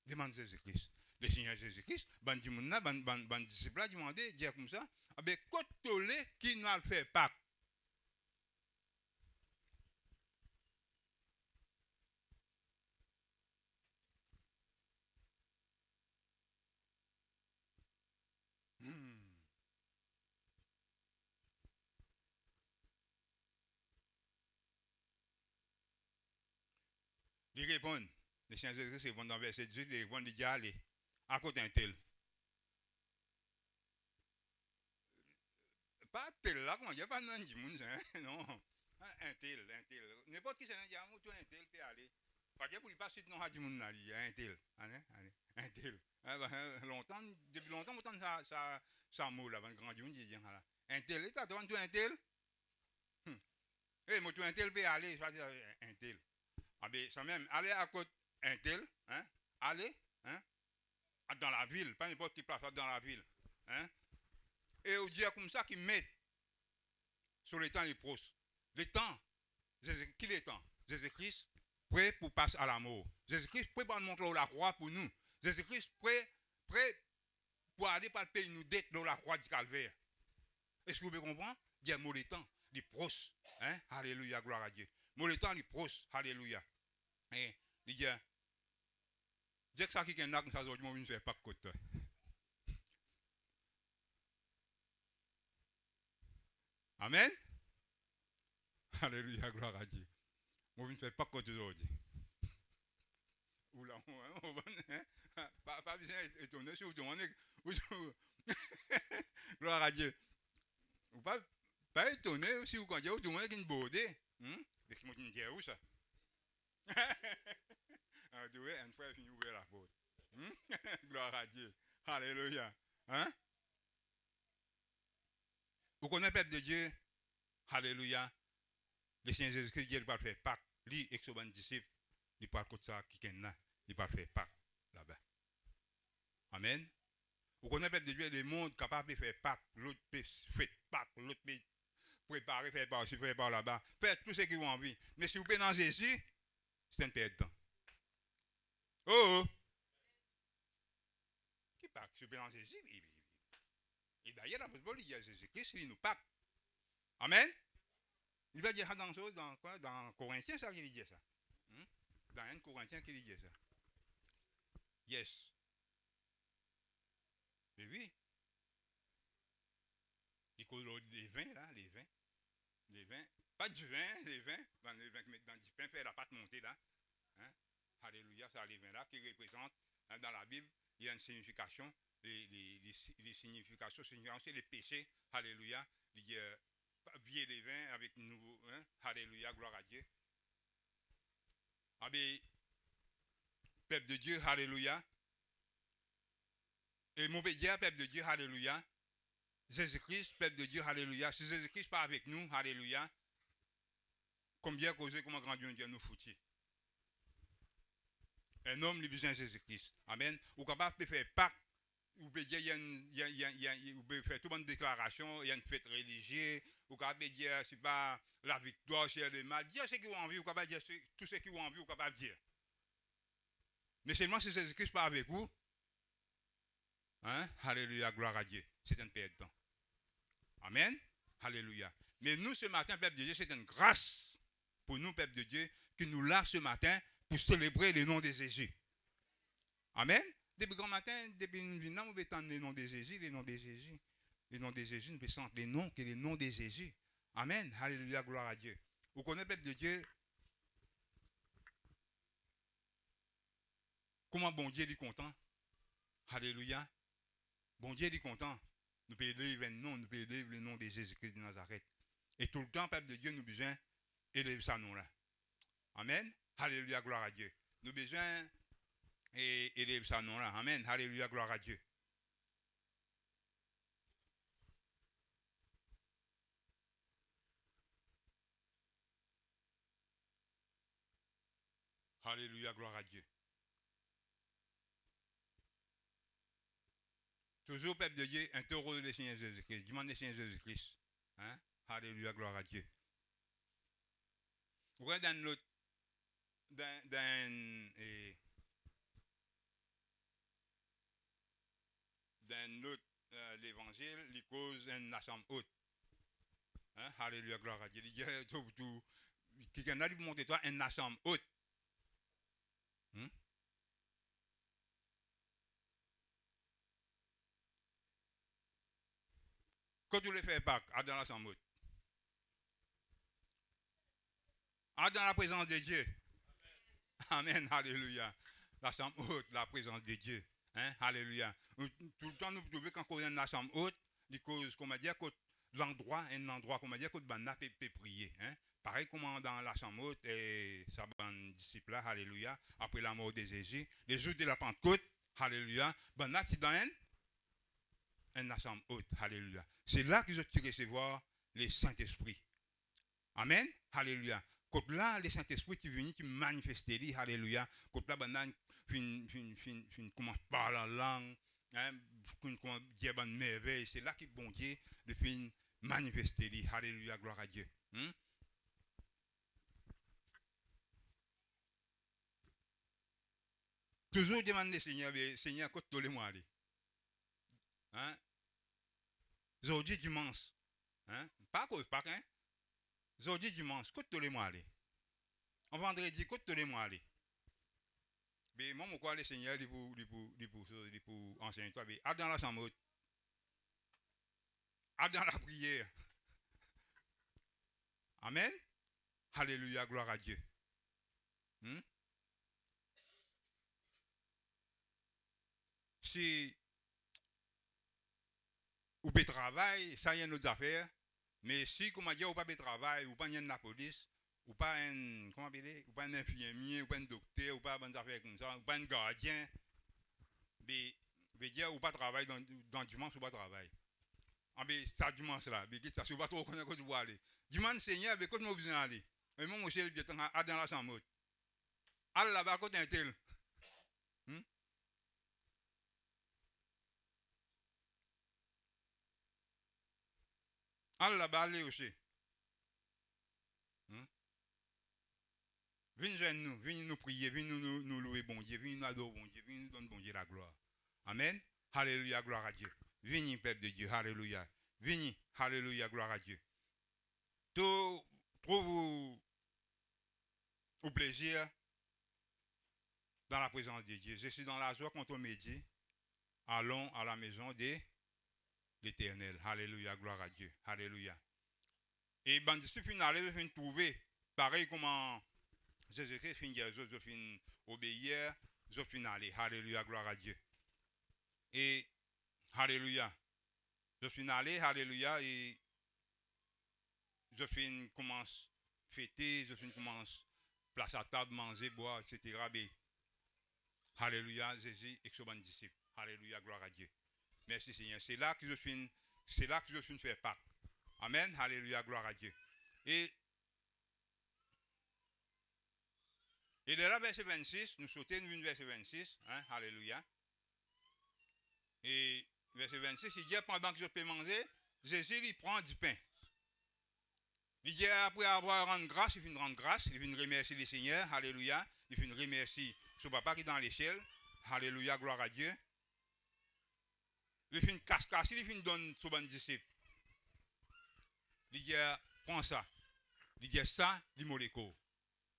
Demande Jésus-Christ. Le Seigneur Jésus-Christ, ban disciple a demandé, dire comme ça, ah ben, côté qui nous a fait Pâques. Il répond, le Seigneur Jésus-Christ répond dans le verset 18, il répond, il dit, allez, à côté d'un tel. Pas tel là, comment dire, pas non, non. Un tel. N'importe qui c'est un diamant, tout un tel peut aller. Pas que pour lui passer non à du monde là, un tel. Un tel. Longtemps, depuis longtemps, on entend ça mot là, un grand monde dit un tel, et t'as devant tout un tel. Eh, moi tout un tel peut aller, je vais dire un tel. Ah ben, ça même, aller à côté un tel, hein, aller, hein, dans la ville, pas n'importe qui place dans la ville, hein. Et on dit comme ça qu'ils mettent sur les temps les proches. Les temps, qui les temps? Jésus-Christ prêt pour passer à la mort. Jésus-Christ prêt pour nous montrer la croix pour nous. Jésus-Christ prêt pour aller par le pays nous dette dans la croix du calvaire. Est-ce que vous pouvez comprendre? Il y a les temps, les proches. Hein? Alléluia, gloire à Dieu. Les temps, les proches. Alléluia. Et il dit, dès que ça qui est un acte, ça ne fait pas de côté. Amen. Alléluia, gloire à Dieu. Moi, je ne fais pas côté aujourd'hui. Ou là, pas besoin d'étonner si vous demandez. Gloire à Dieu. Ou pas étonné si vous demandez qu'il y a une beauté. Parce que moi, je dis où ça? Une fois, il ouvert la porte. Gloire à Dieu. Alléluia. Hein? Vous connaissez le peuple de Dieu? Alléluia. Le Seigneur Jésus-Christ, Dieu va faire Pâques. Lui, avec son disciple, il parle comme ça, qui est là. Il va faire Pâques là-bas. Amen. Vous connaissez le peuple de Dieu, le monde capable de faire Pâques. L'autre peut faire Pâques. L'autre peut préparer, faire par-ci, faire par là-bas. Faire tout ce qu'ils ont envie. Mais si vous prenez dans Jésus, c'est une perte de temps. Oh! Qui Pâques? Si vous prenez dans Jésus, et d'ailleurs, la Bible dit Jésus-Christ, il nous Pâques. Amen. Il va dire dans quoi? Dans Corinthiens, ça qu'il dit ça. Dans 1 Corinthiens, qu'il dit ça. Yes. Mais oui. Il cause les vins, là, les vins. Pas du vin, les vins. Dans les vins qui mettent dans du pain, faire la pâte montée, là. Hein? Alléluia, ça, les vins là, qui représentent, dans la Bible, il y a une signification les significations, c'est les péchés, alléluia, vieux les vins avec nouveau, hein, alléluia, gloire à Dieu. Ah bien, peuple de Dieu, alléluia. Et mon bédier, peuple de Dieu, alléluia. Jésus-Christ, peuple de Dieu, alléluia. Si Jésus-Christ pas avec nous, alléluia. Combien causé, comment grand Dieu nous foutit. Un homme, il a besoin de Jésus-Christ. Amen. Ou capable de faire Pâques. Vous pouvez dire, vous pouvez faire toute une déclaration, il y a une fête religieuse, vous pouvez dire, c'est pas la victoire sur le mal. Dire ce qu'ils ont envie, vous pouvez dire tout ce qu'ils ont envie, vous pouvez dire. Mais seulement si Jésus-Christ n'est pas avec vous, hein, alléluia, gloire à Dieu, c'est un perte de temps. Amen, alléluia. Mais nous, ce matin, peuple de Dieu, c'est une grâce pour nous, peuple de Dieu, qui nous l'a ce matin pour célébrer le nom de Jésus. Amen. Depuis grand matin, depuis nous venons, nous attendre le nom de Jésus, le nom de Jésus. Le nom de Jésus, nous peut sentir les noms que le nom de Jésus. Amen. Alléluia, gloire à Dieu. Vous connaissez, peuple de Dieu, comment bon Dieu est content. Alléluia. Bon Dieu est content. Nous pouvons élever le nom, nous pouvons élever le nom de Jésus-Christ de Nazareth. Et tout le temps, peuple de Dieu, nous avons besoin d'élever sa nom là. Amen. Alléluia, gloire à Dieu. Nous avons besoin d'élever sa nom là. Amen. Alléluia, gloire à Dieu. Alléluia, gloire à Dieu. Toujours, peuple de Dieu, interroge le Seigneur Jésus-Christ. Demande le Seigneur Jésus-Christ. Hein? Alléluia, gloire à Dieu. Vous voyez dans l'autre, dans l'autre l'évangile, il cause une assemblée haute. Hein? Alléluia, gloire à Dieu. Il dit, quelqu'un a dit, montre-toi une assemblée haute. Hmm? Quand tu le fais Pâques, à dans l'assemblée haute. À dans la présence de Dieu. Amen, alléluia. L'assemblée haute, la présence de Dieu. Hein? Alléluia. Tout le temps, nous trouvons quand on est dans l'assemblée haute, il cause, comment dire, l'endroit, un endroit, comment dire, que le peut prier. Hein? Pareil comme dans l'assemblée haute, et sa bonne disciple là, alléluia, après la mort de Jésus, les jours de la Pentecôte, alléluia, Banna qui dans un assemblée haute, alléluia. C'est là qu'ils ont recevoir le Saint-Esprit. Amen, alléluia. Quand là, le Saint-Esprit qui vient, qui manifeste, alléluia. Quand là, banane, commence à parler en langue, hein, commence à dire une merveille. C'est là que bon Dieu, de fin manifester, alléluia, gloire à Dieu. Toujours demander Seigneur, Seigneur, quand tu moi aller. Hein? Aujourd'hui, dimanche. Hein? Pas cause, pas hein? Aujourd'hui, dimanche, quand tu moi aller. En vendredi, quand tu moi aller. Mais moi, je crois que le Seigneur, il pour enseigner toi. Mais dans la chambre, dans la prière. Amen. Alléluia, gloire à Dieu. Si vous pouvez travailler, ça y a une autre affaire. Mais si, comment dire, vous pas de travail, vous pas de la police, ou pas un, comment appeler, ou pas un infirmier, ou pas un docteur, ou pas une affaire comme ça, ou pas un gardien, mais veut dire ou pas travail dans dimanche ou pas travail. Ah ben ça dimanche là, mais ça si vous pas trop connaître que tu dois aller. Dimanche Seigneur, mais quand nous besoin aller. Et moi monsieur le temps à dans la chambre. Allez là-bas côté un tel. Allez là-bas aller aussi. Venez nous, venez nous prier, venez nous louer bon Dieu, venez nous adorer bon Dieu, venez nous donner bon Dieu la gloire. Amen. Alléluia, gloire à Dieu. Venez, peuple de Dieu, alléluia. Venez, alléluia, gloire à Dieu. Trouve au plaisir dans la présence de Dieu. Je suis dans la joie quand on me dit, allons à la maison de l'Éternel. Alléluia, gloire à Dieu. Alléluia. Et ben, je suis finalisé, je trouver, pareil comment Jésus-Christ finit, je finis obéir, je finis aller. Alléluia, gloire à Dieu. Et Alléluia. Je suis allé, alléluia, et je finis commence fêter, je finis commence place à table, manger, boire, etc. Mais, alléluia, Jésus et son bon disciple. Alléluia, gloire à Dieu. Merci Seigneur. C'est là que je suis fait Pâques. Amen. Alléluia, gloire à Dieu. Et de là, verset 26, nous sautons une verset 26. Hein, alléluia. Et verset 26, il dit, pendant que je peux manger, Jésus, il prend du pain. Il dit, après avoir rendu grâce, il vient rendre grâce, il vient remercier le Seigneur. Alléluia. Il vient remercier son papa qui est dans les cieux. Alléluia, gloire à Dieu. Il vient casse-casse, il vient donner son bon disciple. Il dit, prends ça. Il dit, ça, il moléco.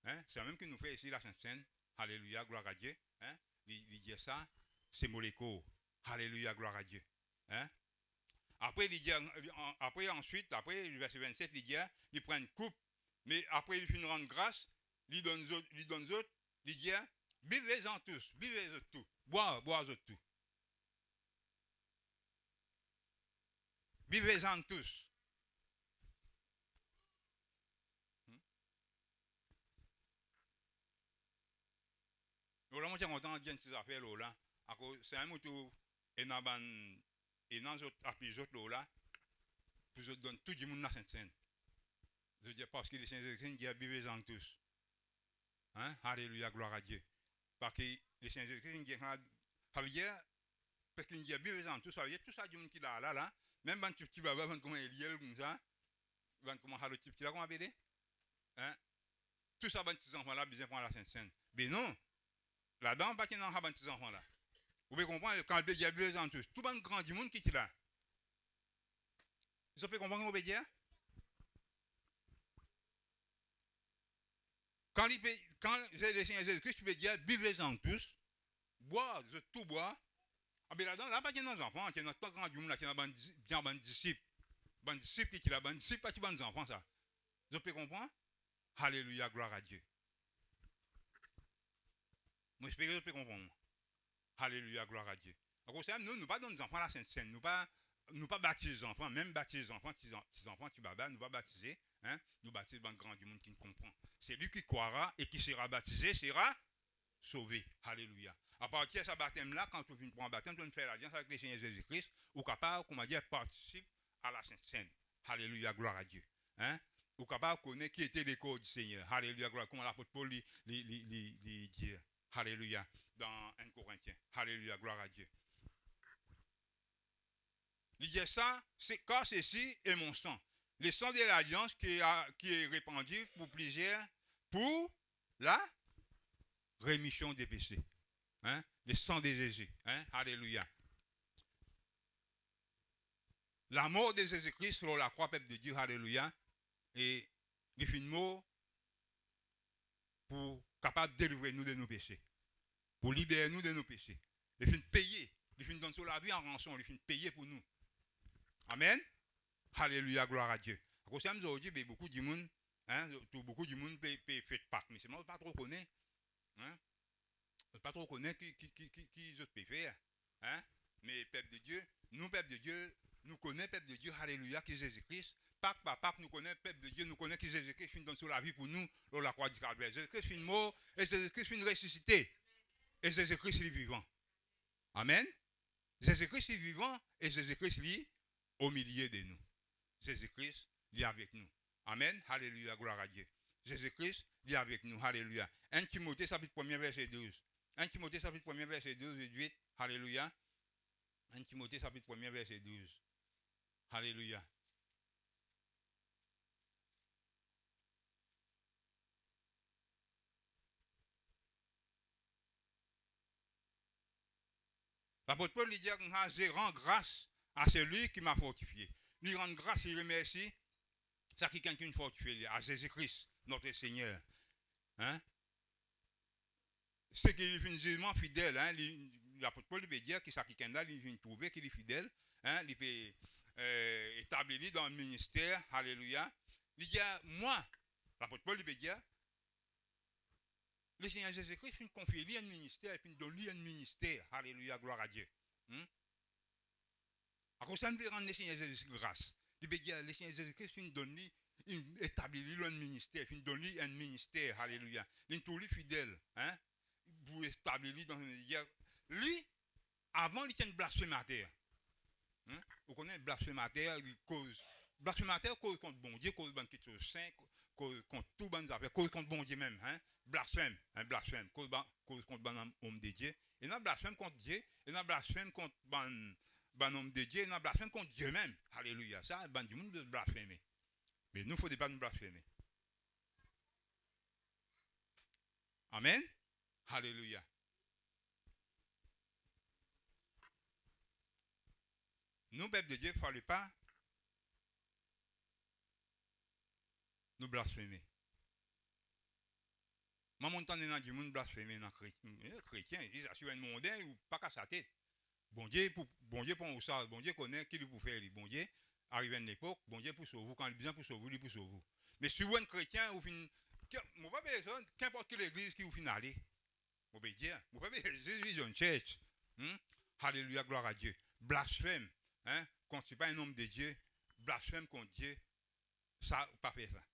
Hein? C'est la même que nous fait ici la Sainte-Seine. Alléluia, gloire à Dieu. Hein? Il dit ça, c'est moléco. Alléluia, gloire à Dieu. Hein? Après, après, le verset 27, il dit, il prend une coupe, mais après, il finit rendre grâce, il donne autres, il dit, buvez-en tous, buvez-en tout, bois-en tout. Buvez-en tous. Là, moi, j'ai content de ces affaires là. C'est un moto, et dans les autres là, puis je donne tout le monde la Sainte-Seine. Je dis parce que les Saint-Jésus qui a buvez-en tous. Hein? Alléluia, gloire à Dieu. Parce que les Saint-Jésus qui a ça veut dire, parce qu'il y a buvez-en tous, ça veut dire tout ça, du monde qui est là, même quand tu petit baba, comment il est comme ça, comment le type qui là, comment appelé? Hein? Tout ça, ben, ces enfants là, besoin de prendre la Sainte-Seine. Mais non, là-dedans, pas qu'il y a ces enfants là. Vous pouvez comprendre, quand il y a buvez-en tous, tout le grand du monde qui est là. Vous pouvez comprendre, vous pouvez dire? Quand le Seigneur Jésus-Christ, tu peux dire, buvez-en tous, bois, je tout bois. Ah bien là-dedans, là-bas, il y a des enfants, il y a notre grand du monde, il y a des disciples. Des disciples qui sont là, des disciples, pas des enfants, ça. Vous pouvez comprendre? Alléluia, gloire à Dieu. Moi, j'espère que vous pouvez comprendre. Alléluia, gloire à Dieu. Alors, nous ne pas donner des enfants à la Sainte-Seine, nous pas baptiser les enfants, même baptiser les enfants, petits enfants, petits babas, nous pas baptiser, hein, nous baptiser le grand du monde qui ne comprend. C'est lui qui croira et qui sera baptisé, sera sauvé. Alléluia. À partir de ce baptême-là, quand tu viens prendre un baptême, tu viens faire l'alliance avec le Seigneur Jésus-Christ, ou capable, comment dire, participe à la Sainte-Seine. Alléluia, gloire à Dieu. Hein? Ou capable de connaître qui était l'école du Seigneur. Alléluia, gloire. Comment l'apôtre Paul dit. Alléluia. Dans 1 Corinthiens. Alléluia, gloire à Dieu. Il dit ça, c'est car ceci est mon sang. Le sang de l'alliance qui est répandu pour plusieurs, pour la rémission des péchés. Hein? Le sang de Jésus. Hein? Alléluia. La mort de Jésus-Christ sur la croix, peuple de Dieu. Alléluia. Et il fait une mort pour capable de délivrer nous de nos péchés. Pour libérer nous de nos péchés. Il fait payer. Il fait donner sur la vie en rançon. Il fait payer pour nous. Amen. Alléluia, gloire à Dieu. Comme ça, nous avons dit, beaucoup de monde, hein, beaucoup de monde peut faire Pâques. Mais c'est moi, pas trop connaître. Hein? Pas trop connaître qui je peux faire. Hein? Mais peuple de Dieu, nous, peuple de Dieu, nous connaissons peuple de Dieu, alléluia, qui est Jésus-Christ. Pâques par Pâques, nous connaissons peuple de Dieu, nous connaissons qui Jésus-Christ finit dans sur la vie pour nous, dans la croix du Calvaire. Jésus-Christ finit mort et Jésus-Christ finit ressuscité. Et Jésus-Christ est vivant. Amen. Jésus-Christ est vivant et Jésus-Christ est au milieu de nous. Jésus-Christ est avec nous. Amen. Alléluia, gloire à Dieu. Jésus-Christ est avec nous. Alléluia. 1 Timothée, chapitre 1er, verset 12. 1 Timothée, chapitre 1er, verset 12 et 8. Alléluia. 1 Timothée, chapitre 1er, verset 12. Alléluia. L'apôtre Paul dit que je rends grâce à celui qui m'a fortifié. Lui rend grâce, il remercie. Ça qui quelqu'un qui fortifié à Jésus-Christ, notre Seigneur. Hein? C'est qu'il est finalement fidèle. Hein? L'apôtre Paul veut dire que ça qui là, il vient trouver qu'il est fidèle. Hein? Il peut établir dans le ministère. Alléluia. Il dit, moi, l'apôtre Paul veut dire, le Seigneur Jésus-Christ finit confier lui un ministère et puis donne lui un ministère. Alléluia, gloire à Dieu. À cause de ça, nous rendre le Seigneur Jésus grâce. Il veut dire, le Seigneur Jésus-Christ, il donne, il établit un ministère, il donne un ministère, alléluia. Il est tout fidèle, hein, pour établir dans un ministère. Lui, avant, il était un blasphémateur. Hein? Vous connaissez blasphémateur, il cause. Blasphémateur cause contre bon Dieu, cause contre quelque chose saint, cause contre tout bonnes affaires, cause contre bon Dieu même. Hein? Blasphème, hein, blasphème, cause contre bon homme de Dieu. Et non blasphème contre Dieu, et non blasphème contre bon homme de Dieu, et non blasphème contre Dieu même. Alléluia. Ça, ben du monde de blasphémer. Mais nous, il ne faut pas nous blasphémer. Amen. Alléluia. Nous, peuple de Dieu, il ne fallait pas nous blasphémer. Moi, mon temps dans du monde blasphémer dans chrétien, ils assurent un mondain ou pas qu'à sa tête. Bon Dieu pour ça, bon Dieu connaît qui lui pour faire, bon Dieu arrive à une époque, bon Dieu pour sauver, quand il vient pour sauver, il pour sauver. Mais si vous êtes chrétien, vous finissez, vous pas besoin, qu'importe quelle église qui vous finit aller, vous pouvez dire, vous pouvez dire, Vision Church, alléluia, gloire à Dieu, blasphème, hein, quand tu n'es pas un homme de Dieu, blasphème contre Dieu, ça, vous pas faire ça.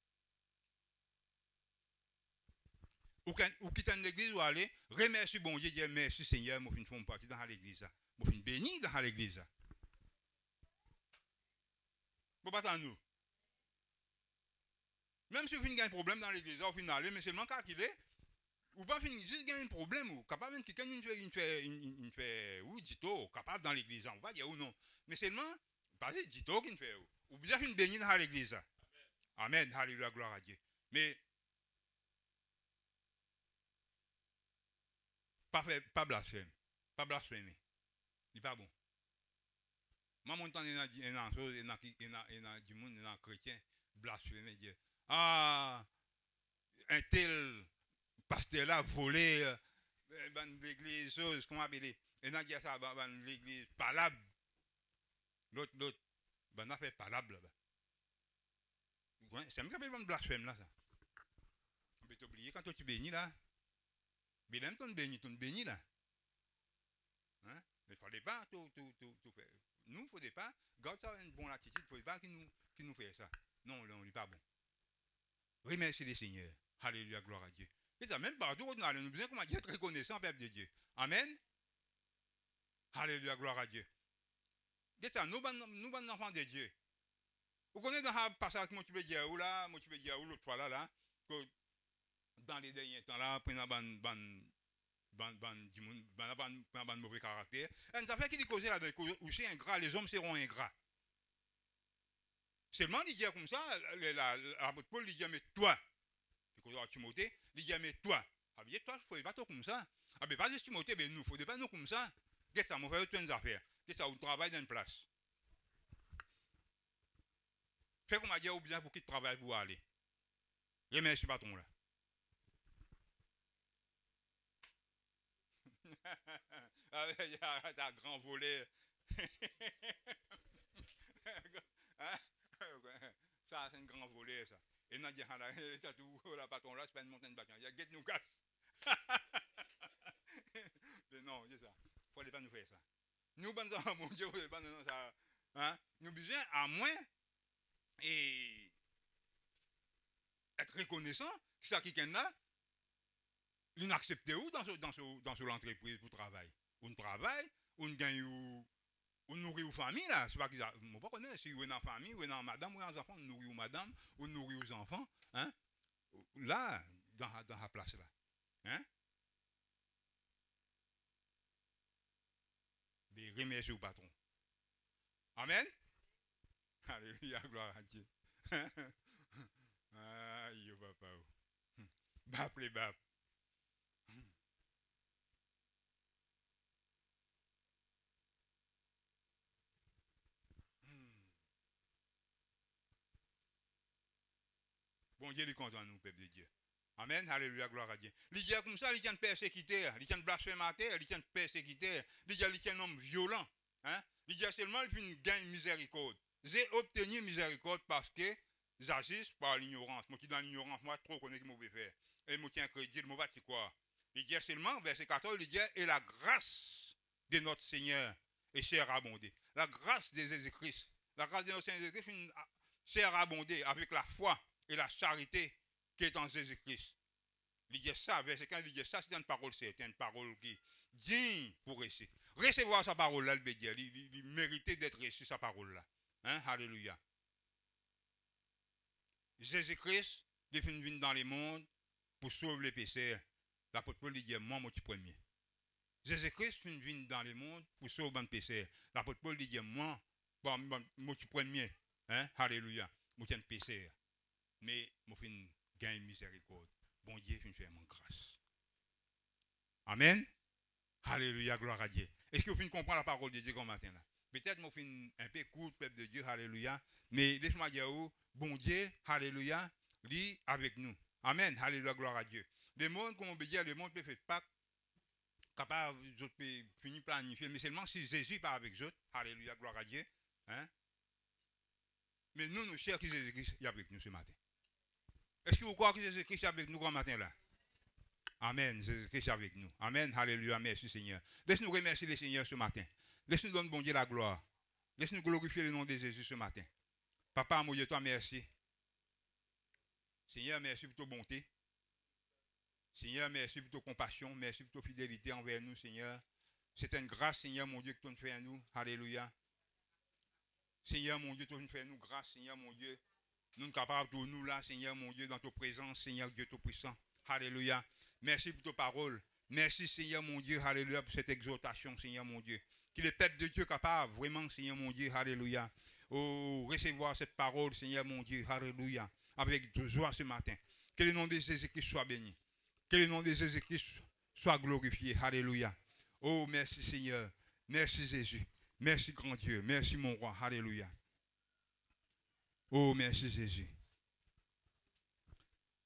Ou quitter l'église ou aller, remercie bon Dieu, dire merci Seigneur, moi je fais partie dans l'église. Moi je béni dans l'église. Vous pas attendre nous. Même si vous avez un problème dans l'église, au final, mais seulement quand il est, ou pas finir juste gagner un problème, ou capable même quelqu'un il fait ou dito, capable dans l'église, on va dire ou non. Mais seulement, pas dito qu'il fait, ou bien une béni dans l'église. Amen, alléluia, gloire à Dieu. Mais pas blasphème, pas blasphémer. Il n'est pas bon. Moi, mon temps, il y a du monde, il y a chrétien, blasphémer, dire, ah, un tel pasteur là volé, l'église, chose, comment appeler, et on dit ça, l'église, palabre. L'autre, on a fait palabre là-bas. C'est même qu'appelle un blasphème là, ça. On peut t'oublier quand tu bénis là. Mais même ton béni là. Hein? Mais il ne fallait pas tout faire. Nous, il ne faudrait pas, garde ça une bonne attitude, il ne faudrait pas qu'il nous fait ça. Non, on n'est pas bon. Remercie les seigneurs. Alléluia, gloire à Dieu. Et ça, même partout où nous allons, nous besoin qu'on être reconnaissant, peuple de Dieu. Amen. Alléluia, gloire à Dieu. Et ça, nous, enfants de Dieu. Vous connaissez dans le passage que moi tu peux dire où là, moi tu peux dire où l'autre fois là, que dans les derniers temps là, prenant ban mauvais caractère. Et nous avons qui dit causer là, aussi ingrat, les hommes seront ingrats. Seulement, il dit comme ça, l'apôtre Paul, il dit, mais toi, Timothée, il dit, mais toi, ah bien, toi, il ne faut pas toi comme ça. Ah bien, pas juste Timothée, mais nous, il ne faut pas nous comme ça. Qu'est-ce que ça, mon frère, tu as une affaire. Qu'est-ce que ça, on travaille dans une place. Fais comme on dit, ou bien pour qui travaille pour aller. Remercie patron là. T'as grand volet. Ça, c'est un grand volet, ça. Et nous disons, la patron là, c'est pas une montagne de bâton. Il y a guette nous casse. Mais non, c'est ça. Il ne fallait pas nous faire ça. Nous, mon Dieu, vous pas nous ça. Hein? Nous besoin à moins et être reconnaissant que ça qui est là, il n'accepte où dans l'entreprise pour travailler. On travaille, on gagne ou nourrit aux familles là, c'est pas qu'ils ne pas connaître si vous êtes en famille, ou en madame, ou en enfant, on nourrit aux madame, ou nourrit aux enfants, hein? Là, dans la place là. Hein? Mais remerciez au patron. Amen? Alléluia, gloire à Dieu. Ah, yo papa. Bap les bap. Bon Dieu, il est content nous, peuple de Dieu. Amen, alléluia, gloire à Dieu. Il dit comme ça, il y a un persécuteur, il y a un blasphémateur, il y a un persécuteur, il y a un homme violent. Hein? Il dit seulement, il fait une gagne miséricorde. J'ai obtenu miséricorde parce que j'agis par l'ignorance. Moi qui dans l'ignorance, moi trop connais ce que je vais faire. Et moi qui ai un crédit, moi c'est quoi? Il dit seulement, verset 14, il dit, et la grâce de notre Seigneur et chair abondée. La grâce de Jésus-Christ, la grâce de notre Seigneur Jésus-Christ, chair abondée avec la foi et la charité qui est en Jésus-Christ. Il dit ça, verset 15, il dit ça, c'est une parole certaine, une parole qui est digne pour réussir. Recevoir sa parole-là, il méritait d'être reçu, sa parole-là. Hein? Alléluia. Jésus-Christ, il fait venir dans le monde pour sauver les pécheurs. L'apôtre Paul dit, moi, je suis premier. Jésus-Christ fait venir dans le monde pour sauver les pécheurs. L'apôtre Paul dit, moi, je suis premier. Hein? Alléluia. Je suis un pécheur. Mais je fais gagner miséricorde. Bon Dieu, fait faire mon grâce. Amen. Alléluia, gloire à Dieu. Est-ce que vous pouvez comprendre la parole de Dieu comme matin là? Peut-être que je un peu court, peuple de Dieu, alléluia. Mais laisse-moi dire, bon Dieu, alléluia, lit avec nous. Amen, alléluia, gloire à Dieu. Le monde, comme on peut dire, le monde peut faire pas capable de finir planifier, mais seulement si Jésus part avec eux, alléluia, gloire à Dieu. Hein? Mais nous cherchons que Jésus-Christ est avec nous ce matin. Est-ce que vous croyez que Jésus-Christ est avec nous comme matin là? Amen, Jésus-Christ est avec nous. Amen, alléluia, merci Seigneur. Laisse-nous remercier le Seigneur ce matin. Laisse-nous donner bon Dieu la gloire. Laisse-nous glorifier le nom de Jésus ce matin. Papa, mon Dieu, toi, merci. Seigneur, merci pour ta bonté. Seigneur, merci pour ta compassion. Merci pour ta fidélité envers nous, Seigneur. C'est une grâce, Seigneur, mon Dieu, que tu nous fais à nous. Alléluia. Seigneur, mon Dieu, tu nous fais à nous grâce, Seigneur, mon Dieu. Nous sommes capables de nous là, Seigneur, mon Dieu, dans ta présence, Seigneur, Dieu Tout-Puissant. Alléluia. Merci pour ta parole. Merci, Seigneur, mon Dieu, alléluia, pour cette exhortation, Seigneur, mon Dieu. Qu'il est peuple de Dieu capable, vraiment, Seigneur, mon Dieu, alléluia. Oh, recevoir cette parole, Seigneur, mon Dieu, alléluia, avec joie ce matin. Que le nom de Jésus-Christ soit béni. Que le nom de Jésus-Christ soit glorifié. Alléluia. Oh, merci, Seigneur. Merci, Jésus. Merci, grand Dieu. Merci, mon roi. Alléluia. Oh, merci, Jésus.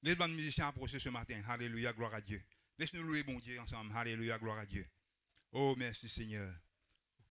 Les bonnes musiciens approchent ce matin. Alléluia, gloire à Dieu. Laisse-nous louer bon Dieu ensemble. Alléluia, gloire à Dieu. Oh, merci Seigneur.